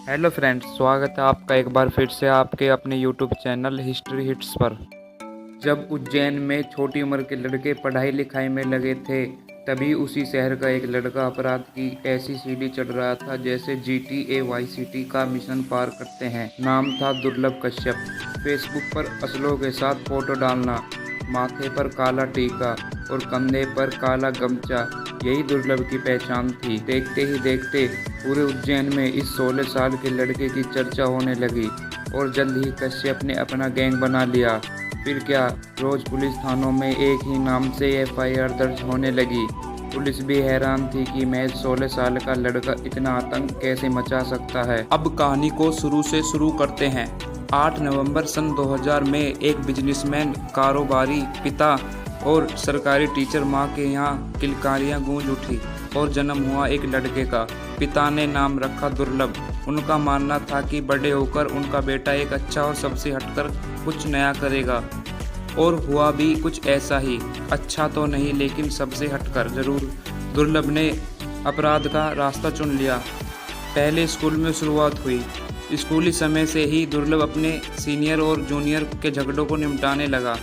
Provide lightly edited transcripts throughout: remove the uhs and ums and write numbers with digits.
Hello friends, स्वागत है आपका एक बार फिर से आपके अपने यूट्यूब चैनल हिस्ट्री हिट्स पर। जब उज्जैन में छोटी उम्र के लड़के पढ़ाई लिखाई में लगे थे, तभी उसी शहर का एक लड़का अपराध की ऐसी सीढ़ी चढ़ रहा था जैसे GTA वाई सिटी का मिशन पार करते हैं। नाम था दुर्लभ कश्यप। फेसबुक पर असलों के साथ फोटो डालना, माथे पर काला टीका और कंधे पर काला गमछा, यही दुर्लभ की पहचान थी। देखते ही देखते पूरे उज्जैन में इस 16 साल के लड़के की चर्चा होने लगी और जल्द ही कश्यप ने अपना गैंग बना लिया। फिर क्या, रोज पुलिस थानों में एक ही नाम से FIR दर्ज होने लगी। पुलिस भी हैरान थी कि महज 16 साल का लड़का इतना आतंक कैसे मचा सकता है। अब कहानी को शुरू से शुरू करते हैं। 8 नवंबर सन 2000 में एक बिजनेसमैन, कारोबारी पिता और सरकारी टीचर मां के यहाँ किलकारियां गूंज उठी और जन्म हुआ एक लड़के का। पिता ने नाम रखा दुर्लभ। उनका मानना था कि बड़े होकर उनका बेटा एक अच्छा और सबसे हटकर कुछ नया करेगा, और हुआ भी कुछ ऐसा ही। अच्छा तो नहीं, लेकिन सबसे हटकर जरूर। दुर्लभ ने अपराध का रास्ता चुन लिया। पहले स्कूल में शुरुआत हुई। स्कूली समय से ही दुर्लभ अपने सीनियर और जूनियर के झगड़ों को निपटाने लगा।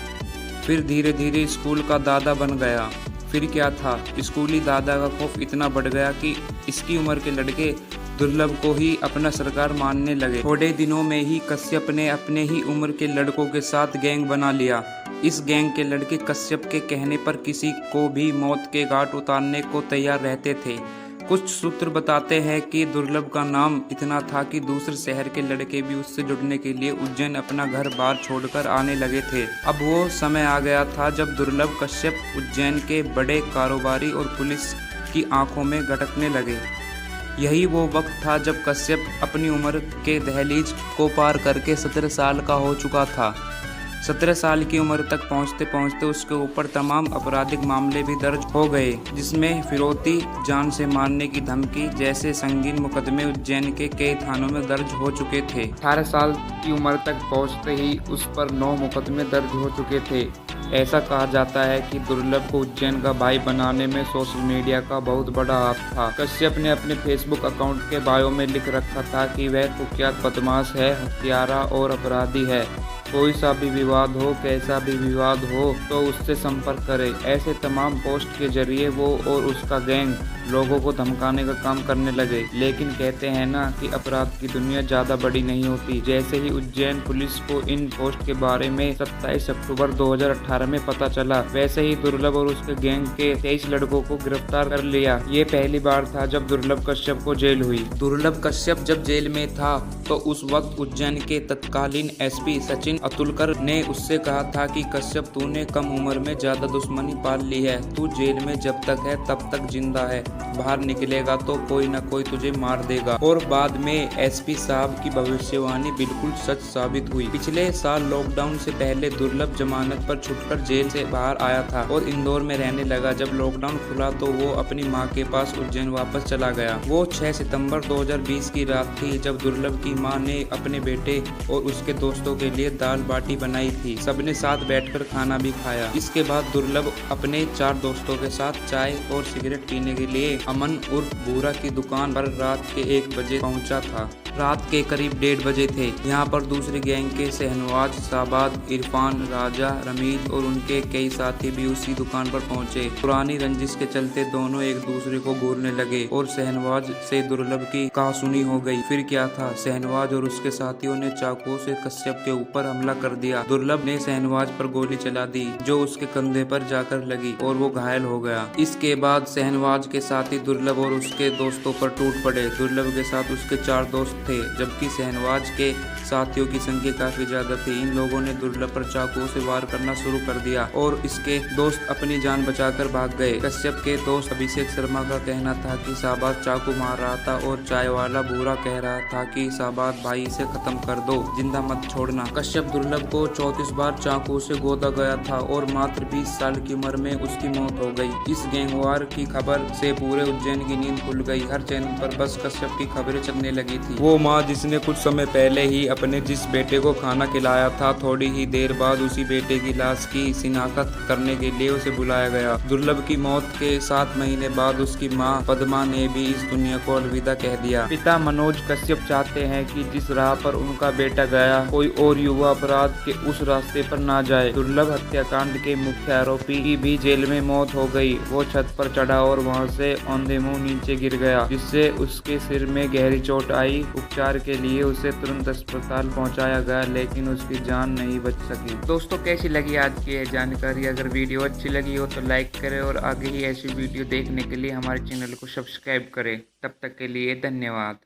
फिर धीरे धीरे स्कूल का दादा बन गया। फिर क्या था, स्कूली दादा का खौफ इतना बढ़ गया कि इसकी उम्र के लड़के दुर्लभ को ही अपना सरकार मानने लगे। थोड़े दिनों में ही कश्यप ने अपने ही उम्र के लड़कों के साथ गैंग बना लिया। इस गैंग के लड़के कश्यप के कहने पर किसी को भी मौत के घाट उतारने को तैयार रहते थे। कुछ सूत्र बताते हैं कि दुर्लभ का नाम इतना था कि दूसरे शहर के लड़के भी उससे जुड़ने के लिए उज्जैन अपना घर बार छोड़कर आने लगे थे। अब वो समय आ गया था जब दुर्लभ कश्यप उज्जैन के बड़े कारोबारी और पुलिस की आंखों में गटकने लगे। यही वो वक्त था जब कश्यप अपनी उम्र के दहलीज को पार करके 17 साल का हो चुका था। 17 साल की उम्र तक पहुंचते पहुंचते उसके ऊपर तमाम आपराधिक मामले भी दर्ज हो गए, जिसमें फिरौती, जान से मारने की धमकी जैसे संगीन मुकदमे उज्जैन के कई थानों में दर्ज हो चुके थे। 18 साल की उम्र तक पहुंचते ही उस पर 9 मुकदमे दर्ज हो चुके थे। ऐसा कहा जाता है कि दुर्लभ को उज्जैन का भाई बनाने में सोशल मीडिया का बहुत बड़ा हाथ था। कश्यप ने अपने फेसबुक अकाउंट के बायो में लिख रखा था कि वह कुख्यात बदमाश है, हत्यारा और अपराधी है। कोई सा भी विवाद हो, कैसा भी विवाद हो, तो उससे संपर्क करे। ऐसे तमाम पोस्ट के जरिए वो और उसका गैंग लोगों को धमकाने का काम करने लगे। लेकिन कहते हैं ना कि अपराध की दुनिया ज़्यादा बड़ी नहीं होती। जैसे ही उज्जैन पुलिस को इन पोस्ट के बारे में 27 अक्टूबर 2018 में पता चला, वैसे ही दुर्लभ और उसके गैंग के 23 लड़कों को गिरफ्तार कर लिया। ये पहली बार था जब दुर्लभ कश्यप को जेल हुई। दुर्लभ कश्यप जब जेल में था तो उस वक्त उज्जैन के तत्कालीन SP सचिन अतुलकर ने उससे कहा था कि कश्यप, तूने कम उम्र में ज्यादा दुश्मनी पाल ली है। तू जेल में जब तक है तब तक जिंदा है, बाहर निकलेगा तो कोई न कोई तुझे मार देगा। और बाद में SP साहब की भविष्यवाणी बिल्कुल सच साबित हुई। पिछले साल लॉकडाउन से पहले दुर्लभ जमानत पर छुटकर जेल से बाहर आया था और इंदौर में रहने लगा। जब लॉकडाउन खुला तो वो अपनी माँ के पास उज्जैन वापस चला गया। वो 6 सितंबर 2020 की रात थी जब दुर्लभ की माँ ने अपने बेटे और उसके दोस्तों के लिए दाल बाटी बनाई थी। सबने साथ बैठकर खाना भी खाया। इसके बाद दुर्लभ अपने 4 दोस्तों के साथ चाय और सिगरेट पीने के लिए अमन उर्फ भूरा की दुकान पर रात के 1 बजे पहुंचा था। रात के करीब 1:30 बजे थे। यहाँ पर दूसरे गैंग के शहनवाज, शाबाद, इरफान, राजा, रमीज और उनके कई साथी भी उसी दुकान पर पहुंचे। पुरानी रंजिश के चलते दोनों एक दूसरे को घूरने लगे और शहनवाज से दुर्लभ की कहासुनी हो गई। फिर क्या था, शहनवाज और उसके साथियों ने चाकू से कश्यप के ऊपर हमला कर दिया। दुर्लभ ने शहनवाज पर गोली चला दी जो उसके कंधे पर जाकर लगी और वो घायल हो गया। इसके बाद शहनवाज के साथी दुर्लभ और उसके दोस्तों पर टूट पड़े। दुर्लभ के साथ उसके 4 दोस्त थे, जबकि शहनवाज के साथियों की संख्या काफी ज्यादा थी। इन लोगों ने दुर्लभ पर चाकुओं से वार करना शुरू कर दिया और इसके दोस्त अपनी जान बचाकर भाग गए। कश्यप के दोस्त अभिषेक शर्मा का कहना था कि शाबाद चाकू मार रहा था और चाय वाला भूरा कह रहा था कि शाबाद भाई, इसे खत्म कर दो, जिंदा मत छोड़ना। कश्यप दुर्लभ को 34 बार चाकू से गोदा गया था और मात्र 20 साल की उम्र में उसकी मौत हो गई। इस गैंगवार की खबर से पूरे उज्जैन की नींद खुल गई। हर चैनल पर बस कश्यप की खबरें चलने लगी थी। वो वो माँ जिसने कुछ समय पहले ही अपने जिस बेटे को खाना खिलाया था, थोड़ी ही देर बाद उसी बेटे की लाश की शिनाख्त करने के लिए उसे बुलाया गया। दुर्लभ की मौत के 7 महीने बाद उसकी माँ पद्मा ने भी इस दुनिया को अलविदा कह दिया। पिता मनोज कश्यप चाहते हैं कि जिस राह पर उनका बेटा गया, कोई और युवा अपराध के उस रास्ते पर ना जाए। दुर्लभ हत्याकांड के मुख्य आरोपी की भी जेल में मौत हो गई। वो छत पर चढ़ा और वहां से औंधे मुंह नीचे गिर गया, जिससे उसके सिर में गहरी चोट आई। उपचार के लिए उसे तुरंत अस्पताल पहुंचाया गया, लेकिन उसकी जान नहीं बच सकी। दोस्तों, कैसी लगी आज की यह जानकारी? अगर वीडियो अच्छी लगी हो तो लाइक करें और आगे ही ऐसी वीडियो देखने के लिए हमारे चैनल को सब्सक्राइब करें। तब तक के लिए धन्यवाद।